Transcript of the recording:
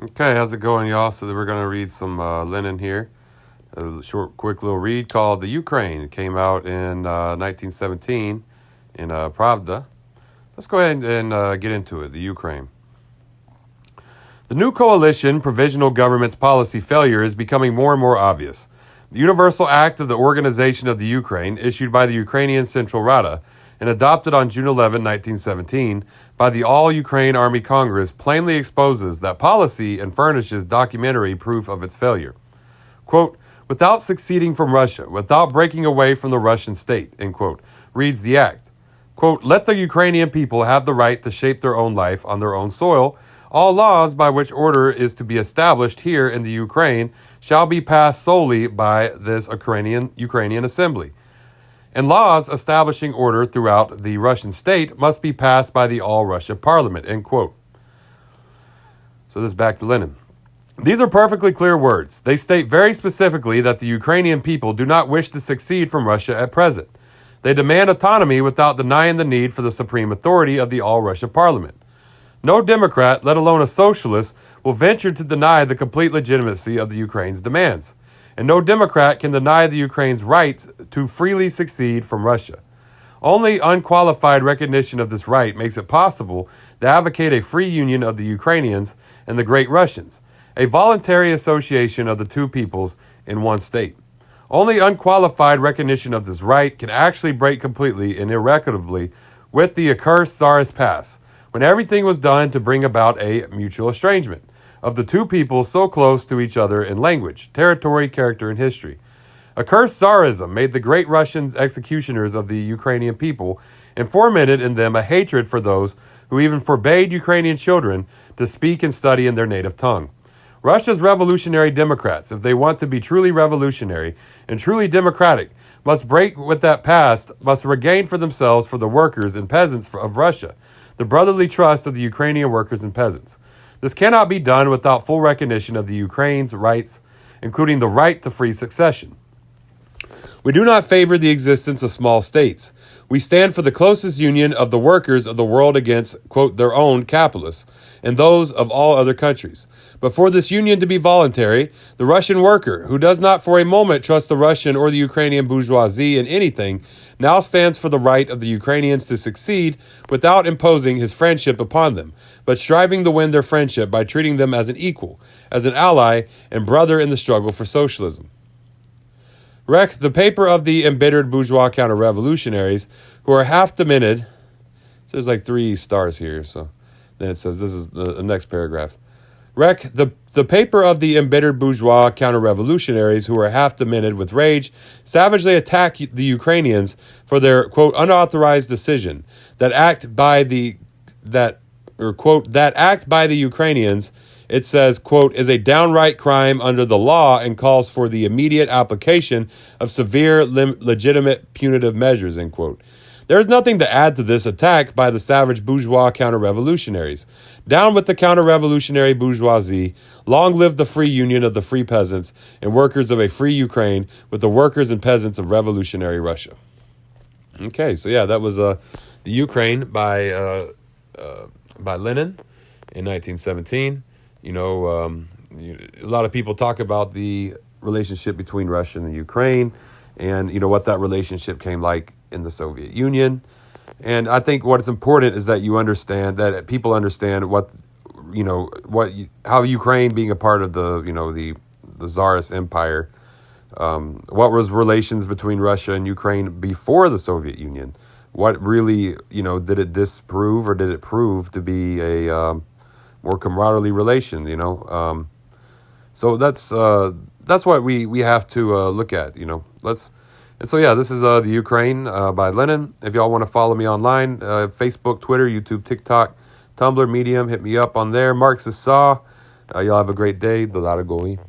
Okay, how's it going, y'all? So we're going to read some Lenin here. A short, quick little read called The Ukraine. It came out in 1917 in Pravda. Let's go ahead and get into it. The Ukraine. The new coalition provisional government's policy failure is becoming more and more obvious. The Universal Act of the Organization of the Ukraine, issued by the Ukrainian Central Rada and adopted on June 11, 1917, by the All-Ukraine Army Congress, plainly exposes that policy and furnishes documentary proof of its failure. Quote, without seceding from Russia, without breaking away from the Russian state, end quote, reads the act. Quote, let the Ukrainian people have the right to shape their own life on their own soil. All laws by which order is to be established here in the Ukraine shall be passed solely by this Ukrainian assembly. And laws establishing order throughout the Russian state must be passed by the All-Russia Parliament, end quote. So this is back to Lenin. These are perfectly clear words. They state very specifically that the Ukrainian people do not wish to secede from Russia at present. They demand autonomy without denying the need for the supreme authority of the All-Russia Parliament. No Democrat, let alone a socialist, will venture to deny the complete legitimacy of the Ukraine's demands. And no Democrat can deny the Ukraine's right to freely secede from Russia. Only unqualified recognition of this right makes it possible to advocate a free union of the Ukrainians and the Great Russians, a voluntary association of the two peoples in one state. Only unqualified recognition of this right can actually break completely and irrevocably with the accursed Tsarist past, when everything was done to bring about a mutual estrangement of the two peoples so close to each other in language, territory, character, and history. Accursed Tsarism made the great Russians executioners of the Ukrainian people and fomented in them a hatred for those who even forbade Ukrainian children to speak and study in their native tongue. Russia's revolutionary Democrats, if they want to be truly revolutionary and truly democratic, must break with that past, must regain for themselves, for the workers and peasants of Russia, the brotherly trust of the Ukrainian workers and peasants. This cannot be done without full recognition of the Ukraine's rights, including the right to free succession. We do not favor the existence of small states. We stand for the closest union of the workers of the world against, quote, their own capitalists and those of all other countries. But for this union to be voluntary, the Russian worker, who does not for a moment trust the Russian or the Ukrainian bourgeoisie in anything, now stands for the right of the Ukrainians to succeed without imposing his friendship upon them, but striving to win their friendship by treating them as an equal, as an ally and brother in the struggle for socialism. Rec, the paper of the embittered bourgeois counter-revolutionaries who are half demented. So there's like 3 stars here, so then it says, this is the next paragraph. Rec, the paper of the embittered bourgeois counter-revolutionaries who are half demented with rage savagely attack the Ukrainians for their, quote, unauthorized decision that act by the Ukrainians, it says, quote, is a downright crime under the law and calls for the immediate application of severe, legitimate punitive measures, end quote. There is nothing to add to this attack by the savage bourgeois counter-revolutionaries. Down with the counter-revolutionary bourgeoisie. Long live the free union of the free peasants and workers of a free Ukraine with the workers and peasants of revolutionary Russia. Okay, so yeah, that was The Ukraine by Lenin in 1917. You know, a lot of people talk about the relationship between Russia and the Ukraine and, you know, what that relationship came like in the Soviet Union. And I think what is important is that you understand, that people understand how Ukraine being a part of the Tsarist empire, what was relations between Russia and Ukraine before the Soviet Union? What really, did it disprove or did it prove to be a more camaraderie relation, so that's what we have to look at, this is the Ukraine by Lenin. If y'all want to follow me online, Facebook, Twitter, YouTube, TikTok, Tumblr, Medium, hit me up on there. Marxist Saw. Y'all have a great day. The Latagoy.